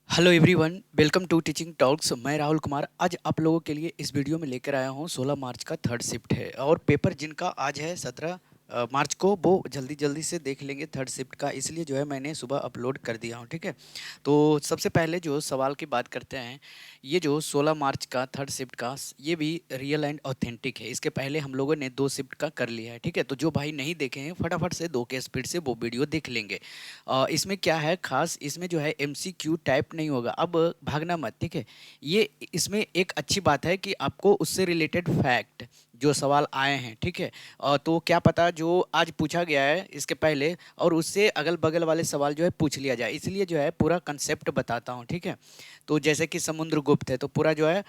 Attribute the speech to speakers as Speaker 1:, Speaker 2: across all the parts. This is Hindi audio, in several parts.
Speaker 1: Hello everyone, welcome to teaching talks. मैं राहुल कुमार आज आप लोगों के लिए इस वीडियो में लेकर आया हूँ। 16 मार्च का थर्ड शिफ्ट है और पेपर जिनका आज है 17 मार्च को, वो जल्दी जल्दी से देख लेंगे थर्ड शिफ्ट का, इसलिए जो है मैंने सुबह अपलोड कर दिया हूँ। ठीक है, तो सबसे पहले जो सवाल की बात करते हैं, ये जो 16 मार्च का थर्ड शिफ्ट का, ये भी रियल एंड ऑथेंटिक है। इसके पहले हम लोगों ने 2 शिफ्ट का कर लिया है। ठीक है, तो जो भाई नहीं देखे हैं फटाफट से 2 के स्पीड से वो वीडियो देख लेंगे। इसमें क्या है खास, इसमें जो है एमसीक्यू टाइप नहीं होगा, अब भागना मत। ठीक है, ये इसमें एक अच्छी बात है कि आपको उससे रिलेटेड फैक्ट जो सवाल आए हैं, ठीक है, तो क्या पता जो आज पूछा गया है इसके पहले और उससे अगल बगल वाले सवाल जो है पूछ लिया जाए, इसलिए जो है पूरा कंसेप्ट बताता हूँ। ठीक है, तो जैसे कि समुद्रगुप्त है तो पूरा जो है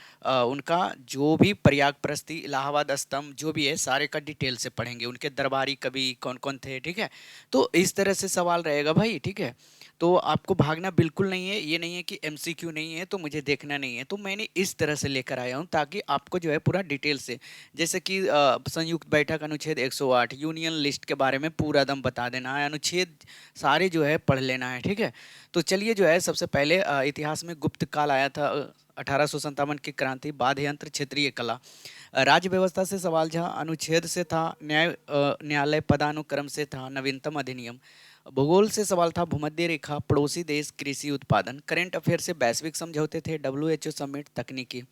Speaker 1: उनका जो भी प्रयाग प्रस्ती इलाहाबाद स्तंभ जो भी है सारे का डिटेल से पढ़ेंगे, उनके दरबारी कवि कौन कौन थे। ठीक है, तो इस तरह से सवाल रहेगा भाई। ठीक है, तो आपको भागना बिल्कुल नहीं है, ये नहीं है कि एमसीक्यू नहीं है तो मुझे देखना नहीं है, तो मैंने इस तरह से लेकर आया हूँ ताकि आपको जो है पूरा डिटेल से, जैसे कि संयुक्त बैठक अनुच्छेद 108 यूनियन लिस्ट के बारे में पूरा दम बता देना है, अनुच्छेद सारे जो है पढ़ लेना है। ठीक है, तो चलिए जो है सबसे पहले इतिहास में गुप्त काल आया था, 1857 की क्रांति, बाध्य यंत्र, क्षेत्रीय कला, राज्य व्यवस्था से सवाल जहाँ अनुच्छेद से था, न्यायालय पदानुक्रम से था, नवीनतम अधिनियम, भूगोल से सवाल था, भूमध्य रेखा, पड़ोसी देश, कृषि उत्पादन, करंट अफेयर से वैश्विक समझौते थे, डब्ल्यूएचओ समिट, तकनीकी,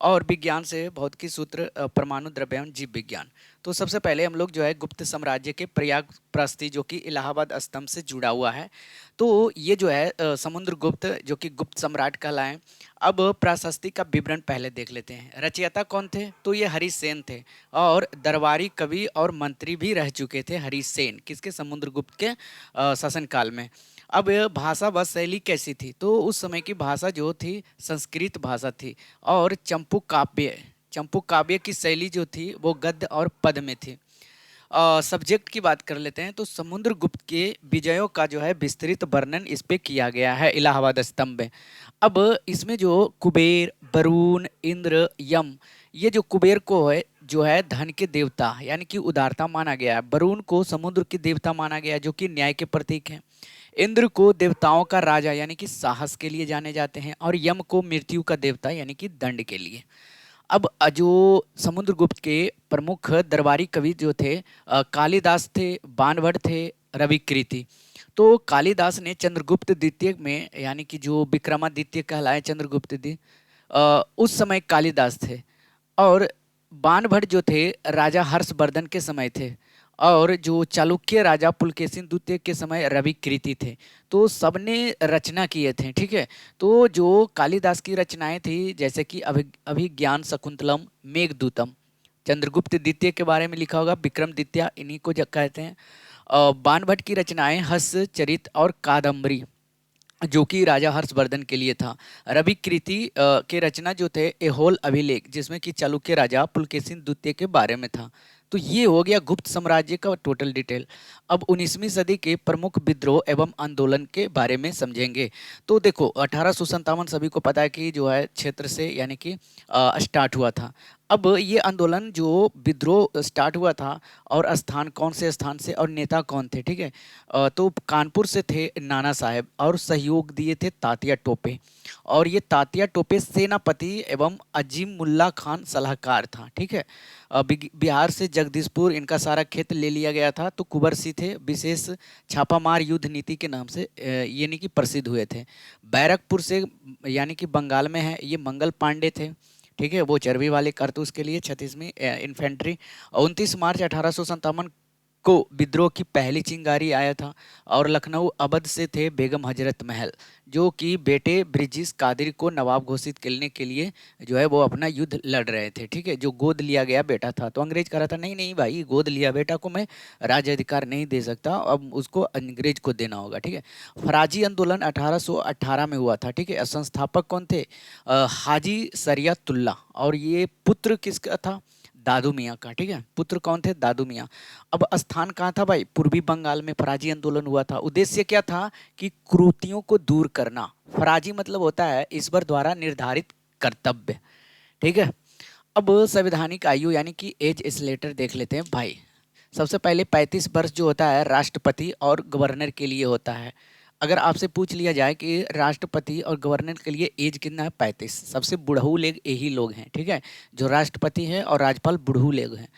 Speaker 1: और विज्ञान से भौतिकी सूत्र, परमाणु द्रव्यमान, जीव विज्ञान। तो सबसे पहले हम लोग जो है गुप्त साम्राज्य के प्रयाग प्रस्ती जो कि इलाहाबाद स्तंभ से जुड़ा हुआ है, तो ये जो है समुद्रगुप्त जो कि गुप्त सम्राट कहलाए। अब प्राशस्ती का विवरण पहले देख लेते हैं। रचयिता कौन थे, तो ये हरिसेन थे, और दरबारी कवि और मंत्री भी रह चुके थे हरिसेन, किसके, समुद्रगुप्त के शासनकाल में। अब भाषा व शैली कैसी थी, तो उस समय की भाषा जो थी संस्कृत भाषा थी, और चंपू काव्य की शैली जो थी वो गद्य और पद में थी। सब्जेक्ट की बात कर लेते हैं, तो समुद्रगुप्त के विजयों का जो है विस्तृत वर्णन इस पे किया गया है इलाहाबाद स्तंभ में। अब इसमें जो कुबेर, वरुण, इंद्र, यम, ये जो कुबेर को है जो है धन के देवता यानी कि उदारता माना गया है, वरुण को समुद्र के देवता माना गया है जो कि न्याय के प्रतीक हैं, इंद्र को देवताओं का राजा यानी कि साहस के लिए जाने जाते हैं, और यम को मृत्यु का देवता यानी कि दंड के लिए। अब जो समुद्रगुप्त के प्रमुख दरबारी कवि जो थे, कालिदास थे, बाणभट्ट थे, रविकृति। तो कालिदास ने चंद्रगुप्त द्वितीय में यानी कि जो विक्रमादित्य कहलाए चंद्रगुप्त द्वितीय, उस समय कालिदास थे, और बाणभट्ट जो थे राजा हर्षवर्धन के समय थे, और जो चालुक्य राजा पुलकेशिन द्वितीय के समय रविकृति थे। तो सबने रचना किए थे। ठीक है, तो जो कालिदास की रचनाएं थी जैसे कि अभिज्ञान शकुंतलम, मेघदूतम, चंद्रगुप्त द्वितीय के बारे में लिखा होगा, विक्रमादित्य इन्हीं को कहते हैं। बाणभट्ट की रचनाएं हंस चरित और कादम्बरी जो कि राजा हर्षवर्धन के लिए था। रवि कृति के रचना जो थे एहोल अभिलेख, जिसमें कि चालुक्य राजा पुलकेशिन द्वितीय के बारे में था। तो ये हो गया गुप्त साम्राज्य का टोटल डिटेल। अब 19वीं सदी के प्रमुख विद्रोह एवं आंदोलन के बारे में समझेंगे। तो देखो 1857 सभी को पता है कि जो है क्षेत्र से यानी कि स्टार्ट हुआ था। अब ये आंदोलन जो विद्रोह स्टार्ट हुआ था, और स्थान कौन से स्थान से और नेता कौन थे, ठीक है, तो कानपुर से थे नाना साहेब, और सहयोग दिए थे तात्या टोपे, और ये तात्या टोपे सेनापति एवं अजीम मुल्ला खान सलाहकार था। ठीक है, बिहार से जगदीशपुर इनका सारा खेत ले लिया गया था। तो कुंवर सिंह थे, विशेष छापामार युद्ध नीति के नाम से यानी कि प्रसिद्ध हुए थे। बैरकपुर से यानी कि बंगाल में है, ये मंगल पांडे थे। ठीक है, वो चर्बी वाले कारतूस के लिए 36वीं इन्फेंट्री। 29 मार्च 1857 को विद्रोह की पहली चिंगारी आया था, और लखनऊ अवध से थे बेगम हजरत महल, जो कि बेटे ब्रिजिस कादिर को नवाब घोषित करने के लिए जो है वो अपना युद्ध लड़ रहे थे। ठीक है, जो गोद लिया गया बेटा था, तो अंग्रेज कह रहा था नहीं नहीं भाई, गोद लिया बेटा को मैं राज्य अधिकार नहीं दे सकता, अब उसको अंग्रेज को देना होगा। ठीक है, फराजी आंदोलन 1818 में हुआ था। ठीक है, संस्थापक कौन थे, हाजी सरियतुल्ला, और ये पुत्र किसका था, दादू मियाँ का। ठीक है, पुत्र कौन थे, दादू मियाँ। अब स्थान कहाँ था भाई, पूर्वी बंगाल में फराजी आंदोलन हुआ था। उद्देश्य क्या था कि कुरीतियों को दूर करना। फराजी मतलब होता है ईश्वर द्वारा निर्धारित कर्तव्य। ठीक है, अब संवैधानिक आयु यानी कि एज स्लेटर देख लेते हैं भाई। सबसे पहले 35 वर्ष जो होता है राष्ट्रपति और गवर्नर के लिए होता है। अगर आपसे पूछ लिया जाए कि राष्ट्रपति और गवर्नर के लिए एज कितना है, 35। सबसे बुढ़ऊ लोग यही लोग हैं, ठीक है, जो राष्ट्रपति हैं और राज्यपाल बुढ़ऊ लोग हैं।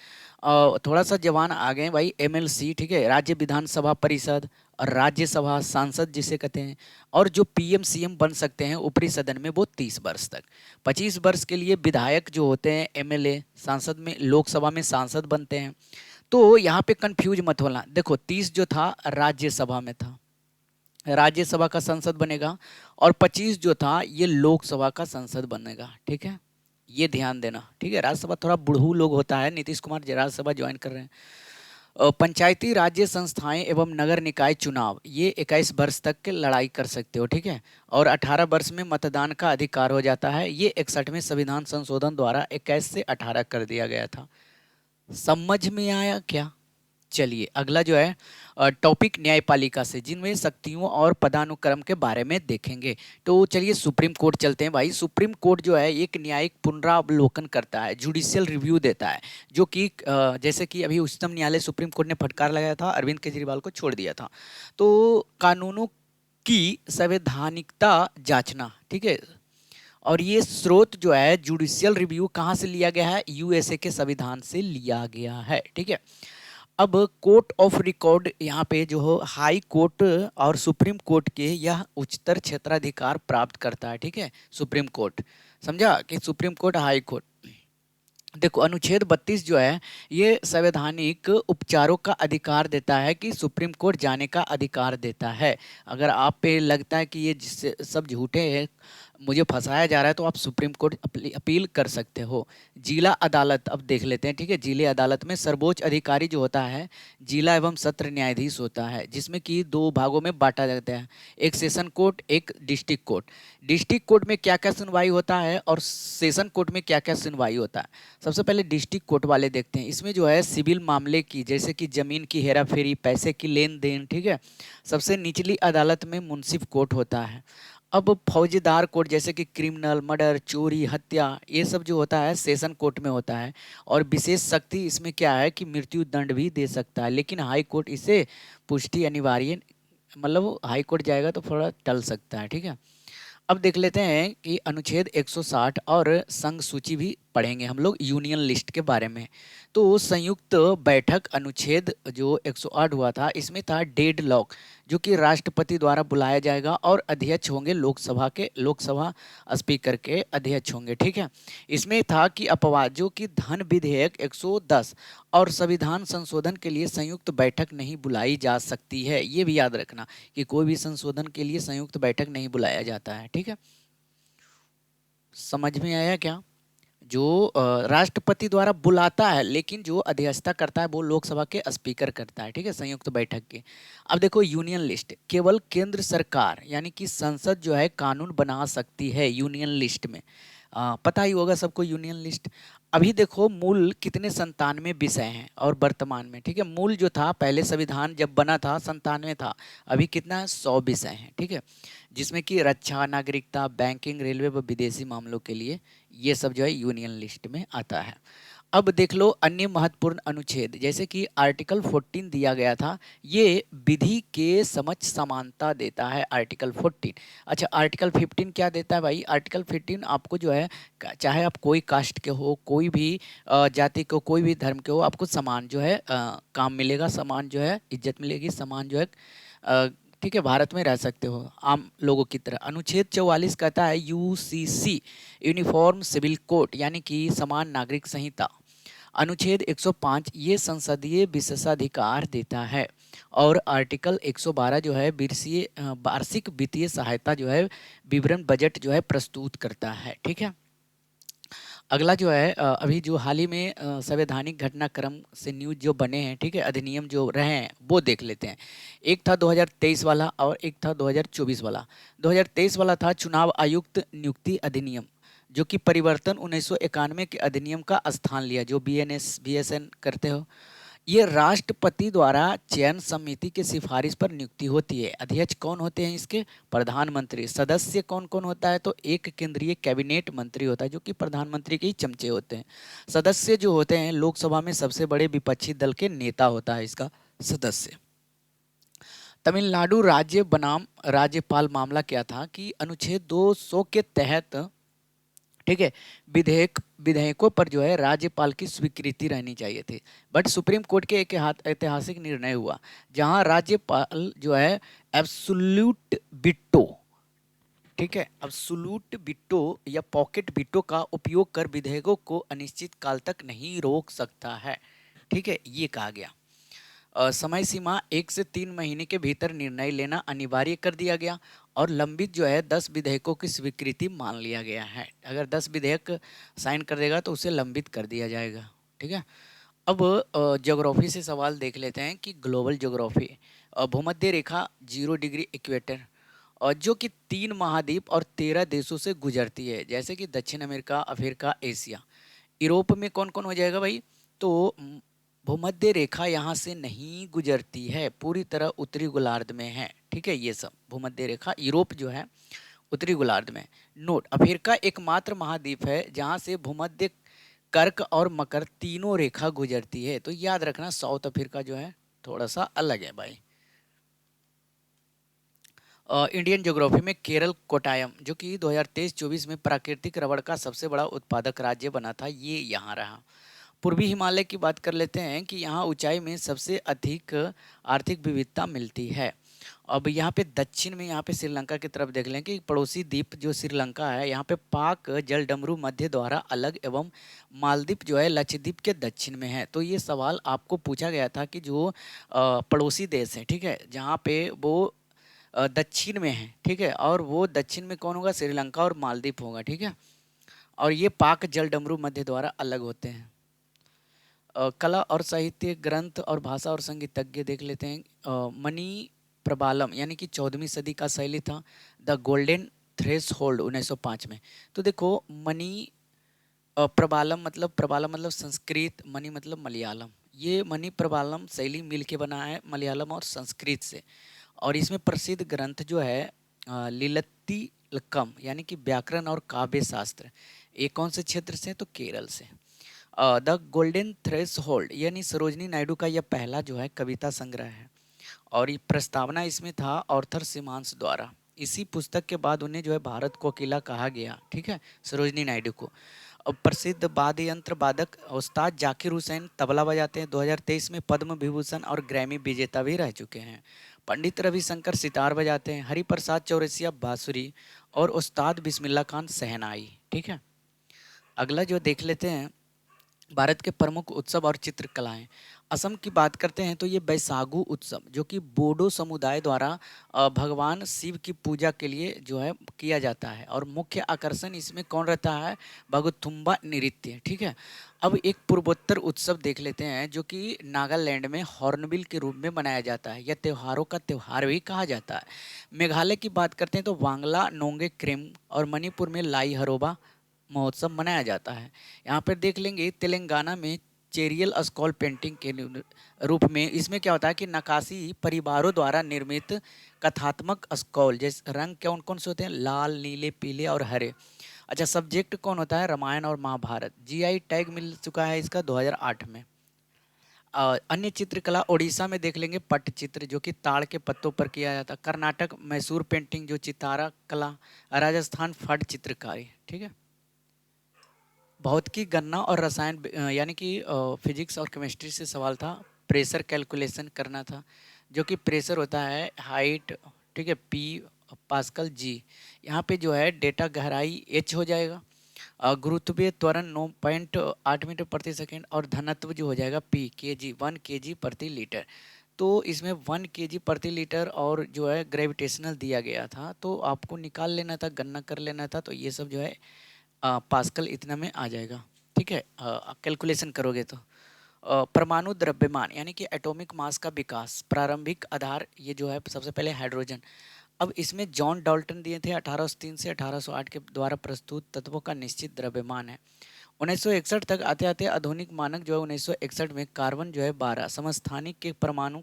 Speaker 1: थोड़ा सा जवान आ गए भाई, एमएलसी, ठीक है, राज्य विधानसभा परिषद और राज्यसभा सांसद जिसे कहते हैं, और जो पीएम सीएम बन सकते हैं ऊपरी सदन में वो 30 वर्ष तक। 25 वर्ष के लिए विधायक जो होते हैं, एमएलए, सांसद में, लोकसभा में सांसद बनते हैं। तो यहाँ पे कंफ्यूज मत होना, देखो 30 जो था राज्यसभा में था, राज्यसभा का संसद बनेगा, और 25 जो था ये लोकसभा का संसद बनेगा, ठीक है, ये ध्यान देना, ठीक है। राज्यसभा थोड़ा बुढ़ऊ लोग होता है, नीतीश कुमार राज्यसभा ज्वाइन कर रहे हैं। पंचायती राज्य संस्थाएं एवं नगर निकाय चुनाव, ये 21 वर्ष तक के लड़ाई कर सकते हो, ठीक है, और 18 वर्ष में मतदान का अधिकार हो जाता है। ये 61वें संविधान संशोधन द्वारा 21 से 18 कर दिया गया था। समझ में आया क्या? चलिए अगला जो है टॉपिक न्यायपालिका से, जिनमें शक्तियों और पदानुक्रम के बारे में देखेंगे। तो चलिए सुप्रीम कोर्ट चलते हैं भाई। सुप्रीम कोर्ट जो है एक न्यायिक पुनरावलोकन करता है, जुडिशियल रिव्यू देता है, जो कि जैसे कि अभी उच्चतम न्यायालय सुप्रीम कोर्ट ने फटकार लगाया था, अरविंद केजरीवाल को छोड़ दिया था। तो कानूनों की संवैधानिकता जांचना, ठीक है, और ये स्रोत जो है जुडिशियल रिव्यू कहाँ से लिया गया है? यूएसए के संविधान से लिया गया है, ठीक है। अब कोर्ट ऑफ रिकॉर्ड यहाँ पे जो हो हाई कोर्ट और सुप्रीम कोर्ट के यह उच्चतर क्षेत्राधिकार प्राप्त करता है, ठीक है, सुप्रीम कोर्ट। समझा कि सुप्रीम कोर्ट हाई कोर्ट। देखो अनुच्छेद 32 जो है ये संवैधानिक उपचारों का अधिकार देता है, कि सुप्रीम कोर्ट जाने का अधिकार देता है। अगर आप पे लगता है कि ये जिससे सब झूठे हैं, मुझे फंसाया जा रहा है, तो आप सुप्रीम कोर्ट अपील कर सकते हो। जिला अदालत अब देख लेते हैं, ठीक है। जिले अदालत में सर्वोच्च अधिकारी जो होता है जिला एवं सत्र न्यायाधीश होता है, जिसमें कि दो भागों में बांटा जाता है, एक सेशन कोर्ट, एक डिस्ट्रिक्ट कोर्ट। डिस्ट्रिक्ट कोर्ट में क्या क्या सुनवाई होता है और सेशन कोर्ट में क्या क्या सुनवाई होता है? सबसे पहले डिस्ट्रिक्ट कोर्ट वाले देखते हैं। इसमें जो है सिविल मामले की, जैसे कि जमीन की हेरा फेरी, पैसे की लेन देन, ठीक है। सबसे निचली अदालत में मुंसिफ कोर्ट होता है। अब फौजदार कोर्ट, जैसे कि क्रिमिनल, मर्डर, चोरी, हत्या, ये सब जो होता है सेशन कोर्ट में होता है। और विशेष शक्ति इसमें क्या है कि मृत्यु दंड भी दे सकता है, लेकिन हाई कोर्ट इसे पुष्टि अनिवार्य, मतलब हाई कोर्ट जाएगा तो थोड़ा टल सकता है, ठीक है। अब देख लेते हैं कि अनुच्छेद 160 और संघ सूची भी पढ़ेंगे हम लोग यूनियन लिस्ट के बारे में। तो संयुक्त बैठक अनुच्छेद जो 108 हुआ था, इसमें था डेड लॉक, जो कि राष्ट्रपति द्वारा बुलाया जाएगा और अध्यक्ष होंगे लोकसभा के, लोकसभा स्पीकर के अध्यक्ष होंगे, ठीक है। इसमें था कि अपवाद, जो कि धन विधेयक 110 और संविधान संशोधन के लिए संयुक्त बैठक नहीं बुलाई जा सकती है। ये भी याद रखना कि कोई भी संशोधन के लिए संयुक्त बैठक नहीं बुलाया जाता है, ठीक है। समझ में आया क्या? जो राष्ट्रपति द्वारा बुलाता है, लेकिन जो अध्यक्षता करता है वो लोकसभा के स्पीकर करता है, ठीक है, संयुक्त बैठक के। अब देखो यूनियन लिस्ट, केवल केंद्र सरकार यानी कि संसद जो है कानून बना सकती है यूनियन लिस्ट में। पता ही होगा सबको यूनियन लिस्ट। अभी देखो मूल कितने 97 विषय हैं और वर्तमान में, ठीक है, मूल जो था पहले संविधान जब बना था 97 था, अभी कितना है 100 विषय हैं, ठीक है, जिसमें कि रक्षा, नागरिकता, बैंकिंग, रेलवे व विदेशी मामलों के लिए ये सब जो है यूनियन लिस्ट में आता है। अब देख लो अन्य महत्वपूर्ण अनुच्छेद, जैसे कि आर्टिकल 14 दिया गया था, ये विधि के समक्ष समानता देता है, आर्टिकल 14। अच्छा आर्टिकल 15 क्या देता है भाई? आर्टिकल 15 आपको जो है, चाहे आप कोई कास्ट के हो, कोई भी जाति को, कोई भी धर्म के हो, आपको समान जो है काम मिलेगा, समान जो है इज्जत मिलेगी, समान जो है ठीक है, भारत में रह सकते हो आम लोगों की तरह। अनुच्छेद 44 कहता है यूसीसी, यूनिफॉर्म सिविल कोड, यानी कि समान नागरिक संहिता। अनुच्छेद 105 ये संसदीय विशेषाधिकार देता है। और आर्टिकल 112 जो है वार्षिक वित्तीय सहायता जो है विवरण बजट जो है प्रस्तुत करता है, ठीक है। अगला जो है अभी जो हाल ही में संवैधानिक घटनाक्रम से न्यूज जो बने हैं, ठीक है, अधिनियम जो रहे हैं वो देख लेते हैं। एक था 2023 वाला और एक था 2024 वाला। 2023 वाला था चुनाव आयुक्त नियुक्ति अधिनियम, जो कि परिवर्तन 1991 के अधिनियम का स्थान लिया, जो बीएसएन करते हो। ये राष्ट्रपति द्वारा चयन समिति की सिफारिश पर नियुक्ति होती है। अध्यक्ष कौन होते हैं इसके? प्रधानमंत्री। सदस्य कौन कौन होता है? तो एक केंद्रीय कैबिनेट मंत्री होता है, जो कि प्रधानमंत्री के ही चमचे होते हैं। सदस्य जो होते हैं लोकसभा में सबसे बड़े विपक्षी दल के नेता होता है इसका सदस्य। तमिलनाडु राज्य बनाम राज्यपाल मामला क्या था कि अनुच्छेद 200 के तहत, ठीक है, विधेयकों पर जो है राज्यपाल की स्वीकृति रहनी चाहिए थी। बट सुप्रीम कोर्ट के एक ऐतिहासिक निर्णय हुआ जहां राज्यपाल जो है एब्सोल्यूट बिट्टो, ठीक है, एब्सोल्यूट बिट्टो या पॉकेट बिट्टो का उपयोग कर विधेयकों को अनिश्चित काल तक नहीं रोक सकता है। ठीक है, ये कहा गया। समय सीमा 1 से 3 महीने के भीतर निर्णय लेना अनिवार्य कर दिया गया और लंबित जो है 10 विधेयकों की स्वीकृति मान लिया गया है। अगर 10 विधेयक साइन कर देगा तो उसे लंबित कर दिया जाएगा। ठीक है, अब ज्योग्राफी से सवाल देख लेते हैं कि ग्लोबल ज्योग्राफी, भूमध्य रेखा 0 डिग्री इक्वेटर, और जो कि 3 महाद्वीप और 13 देशों से गुजरती है, जैसे कि दक्षिण अमेरिका, अफ्रीका, एशिया। यूरोप में कौन कौन हो जाएगा भाई? तो भूमध्य रेखा यहाँ से नहीं गुजरती है, पूरी तरह उत्तरी गोलार्ध में है। ठीक है, ये सब भूमध्य रेखा यूरोप जो है उत्तरी गोलार्ध में। नोट, अफ्रीका एकमात्र महाद्वीप है जहाँ से भूमध्य कर्क और मकर तीनों रेखा गुजरती है। तो याद रखना साउथ अफ्रीका जो है थोड़ा सा अलग है भाई। इंडियन ज्योग्राफी में केरल कोट्टायम जो कि 2023-24 में प्राकृतिक रबड़ का सबसे बड़ा उत्पादक राज्य बना था, ये यहाँ रहा। पूर्वी हिमालय की बात कर लेते हैं कि यहाँ ऊंचाई में सबसे अधिक आर्थिक विविधता मिलती है। अब यहाँ पे दक्षिण में, यहाँ पे श्रीलंका की तरफ देख लें कि पड़ोसी द्वीप जो श्रीलंका है, यहाँ पे पाक जलडमरू मध्य द्वारा अलग एवं मालदीव जो है लक्षद्वीप के दक्षिण में है। तो ये सवाल आपको पूछा गया था कि जो पड़ोसी देश है, ठीक है, जहाँ पे वो दक्षिण में है, ठीक है, और वो दक्षिण में कौन होगा? श्रीलंका और मालदीव होगा। ठीक है, और ये पाक जलडमरू मध्य द्वारा अलग होते हैं। कला और साहित्य ग्रंथ और भाषा और संगीतज्ञ देख लेते हैं। मणि प्रबालम यानी कि 14वीं सदी का शैली था द गोल्डन थ्रेश होल्ड 1905 में। तो देखो मणि प्रबालम मतलब संस्कृत, मणि मतलब मलयालम। ये मणि प्रबालम शैली मिल के बना है मलयालम और संस्कृत से। और इसमें प्रसिद्ध ग्रंथ जो है लिलत्ती लक्कम यानी कि व्याकरण और काव्य शास्त्र। ये कौन से क्षेत्र से? तो केरल से। द गोल्डन थ्रेश होल्ड यानी सरोजनी नायडू का यह पहला जो है कविता संग्रह है और ये प्रस्तावना इसमें था ऑर्थर सिमांस द्वारा। इसी पुस्तक के बाद उन्हें जो है भारत कोकिला कहा गया। ठीक है, सरोजनी नायडू को। अब प्रसिद्ध वाद्य यंत्र वादक उस्ताद जाकिर हुसैन तबला बजाते हैं, 2023 में पद्म विभूषण और ग्रैमी विजेता भी रह चुके हैं। पंडित रविशंकर सितार बजाते हैं, हरिप्रसाद चौरसिया बांसुरी और उस्ताद बिस्मिल्लाह खान शहनाई। ठीक है, अगला जो देख लेते हैं भारत के प्रमुख उत्सव और चित्रकलाएं। असम की बात करते हैं तो ये बैसागु उत्सव जो कि बोडो समुदाय द्वारा भगवान शिव की पूजा के लिए जो है किया जाता है और मुख्य आकर्षण इसमें कौन रहता है? भगुथुम्बा नृत्य। ठीक है, अब एक पूर्वोत्तर उत्सव देख लेते हैं जो कि नागालैंड में हॉर्नबिल के रूप में मनाया जाता है। यह त्योहारों का त्योहार भी कहा जाता है। मेघालय की बात करते हैं तो वांगला नोंगे क्रेम और मणिपुर में लाई हरोबा महोत्सव मनाया जाता है। यहाँ पर देख लेंगे तेलंगाना में चेरियल स्कॉल पेंटिंग के रूप में इसमें क्या होता है कि नक्काशी परिवारों द्वारा निर्मित कथात्मक स्कॉल, जैसे रंग कौन कौन से होते हैं? लाल, नीले, पीले और हरे। अच्छा, सब्जेक्ट कौन होता है? रामायण और महाभारत। जीआई टैग मिल चुका है इसका 2008 में। अन्य चित्रकला उड़ीसा में देख लेंगे पट्टचित्र जो कि ताड़ के पत्तों पर किया जाता है। कर्नाटक मैसूर पेंटिंग जो चितारा कला। राजस्थान फट चित्रकारी। ठीक है, भौतिकी गणना और रसायन यानी कि फिजिक्स और केमिस्ट्री से सवाल था। प्रेशर कैलकुलेशन करना था जो कि प्रेशर होता है हाइट, ठीक है, पी पास्कल जी। यहाँ पे जो है डेटा गहराई एच हो जाएगा। गुरुत्वीय त्वरण 9.8 मीटर प्रति सेकेंड और धनत्व जो हो जाएगा पी के जी 1 kg प्रति लीटर। तो इसमें 1 kg प्रति लीटर और जो है ग्रेविटेशनल दिया गया था, तो आपको निकाल लेना था, गणना कर लेना था। तो ये सब जो है पास्कल इतना में आ जाएगा। ठीक है, कैलकुलेशन करोगे तो। परमाणु द्रव्यमान यानी कि एटॉमिक मास का विकास। प्रारंभिक आधार ये जो है सबसे पहले हाइड्रोजन। अब इसमें जॉन डाल्टन दिए थे 1803 से 1808 के द्वारा प्रस्तुत तत्वों का निश्चित द्रव्यमान है। 1961 तक आते आते आधुनिक मानक जो है 1961 में कार्बन जो है 12 समस्थानिक के परमाणु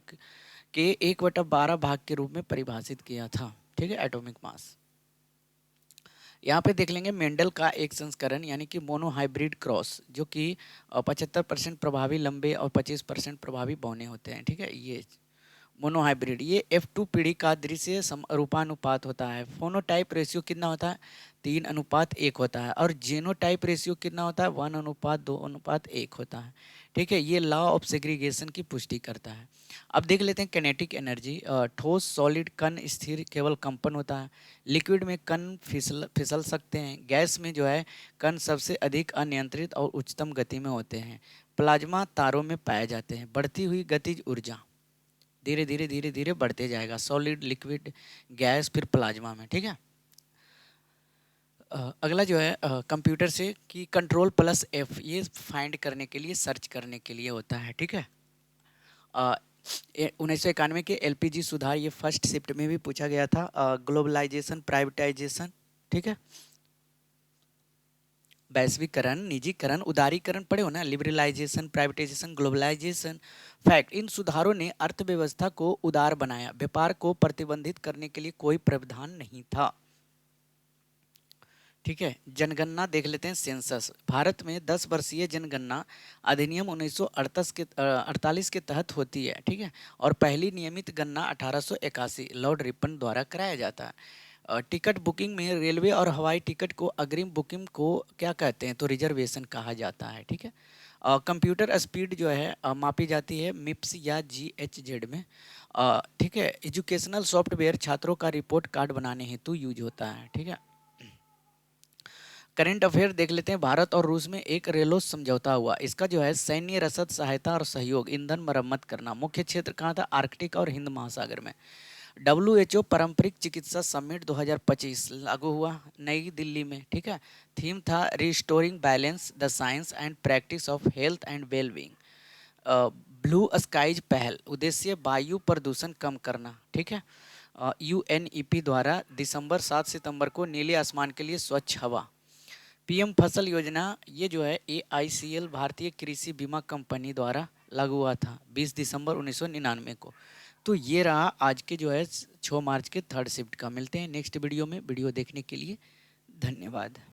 Speaker 1: के 1/12 भाग के रूप में परिभाषित किया था। ठीक है, एटॉमिक मास। यहाँ पे देख लेंगे मेंडल का एक संस्करण यानी कि मोनोहाइब्रिड क्रॉस जो कि 75% प्रभावी लंबे और 25% प्रभावी बौने होते हैं। ठीक है, ये मोनोहाइब्रिड, ये F2 पीढ़ी का दृश्य रूपानुपात होता है। फोनोटाइप रेशियो कितना होता है? 3:1 होता है। और जीनोटाइप रेशियो कितना होता है? 1:2:1 होता है। ठीक है, ये लॉ ऑफ सेग्रीगेशन की पुष्टि करता है। अब देख लेते हैं किनेटिक एनर्जी। ठोस सॉलिड कण स्थिर केवल कंपन होता है। लिक्विड में कण फिसल सकते हैं। गैस में जो है कण सबसे अधिक अनियंत्रित और उच्चतम गति में होते हैं। प्लाज्मा तारों में पाए जाते हैं। बढ़ती हुई गतिज ऊर्जा धीरे धीरे धीरे धीरे बढ़ते जाएगा, सॉलिड, लिक्विड, गैस, फिर प्लाज्मा में। ठीक है, अगला जो है कंप्यूटर से कि कंट्रोल प्लस एफ, ये फाइंड करने के लिए, सर्च करने के लिए होता है। ठीक है, 1991 के एलपीजी सुधार, ये फर्स्ट शिफ्ट में भी पूछा गया था। ग्लोबलाइजेशन, प्राइवेटाइजेशन, ठीक है, वैश्वीकरण, निजीकरण, उदारीकरण पढ़े हो ना, लिबरलाइजेशन, प्राइवेटाइजेशन, ग्लोबलाइजेशन। फैक्ट, इन सुधारों ने अर्थव्यवस्था को उदार बनाया। व्यापार को प्रतिबंधित करने के लिए कोई प्रावधान नहीं था। ठीक है, जनगणना देख लेते हैं। सेंसस, भारत में 10 वर्षीय जनगणना अधिनियम 1948 के तहत होती है। ठीक है, और पहली नियमित गणना 1881 लॉर्ड रिपन द्वारा कराया जाता है। टिकट बुकिंग में रेलवे और हवाई टिकट को अग्रिम बुकिंग को क्या कहते हैं? तो रिजर्वेशन कहा जाता है। ठीक है, कंप्यूटर स्पीड जो है मापी जाती है मिप्स या GHZ में। ठीक है, एजुकेशनल सॉफ्टवेयर छात्रों का रिपोर्ट कार्ड बनाने हेतु यूज होता है। ठीक है, करंट अफेयर देख लेते हैं। भारत और रूस में एक रेलोस समझौता हुआ। इसका जो है सैन्य रसद सहायता और सहयोग, ईंधन मरम्मत करना। मुख्य क्षेत्र कहाँ था? आर्कटिक और हिंद महासागर में। WHO पारंपरिक चिकित्सा समिट 2025 लागू हुआ नई दिल्ली में। ठीक है, थीम था restoring balance, the science and practice of health and wellbeing. Blue skies पहल, उद्देश्य वायु प्रदूषण कम करना। ठीक है, UNEP द्वारा दिसंबर 7 सितंबर को नीले आसमान के लिए स्वच्छ हवा। PM फसल योजना, ये जो है AICL भारतीय कृषि बीमा कंपनी द्वारा लागू हुआ था 20 दिसंबर 1999 को। तो ये रहा आज के जो है 6 मार्च के थर्ड शिफ्ट का। मिलते हैं नेक्स्ट वीडियो में। वीडियो देखने के लिए धन्यवाद।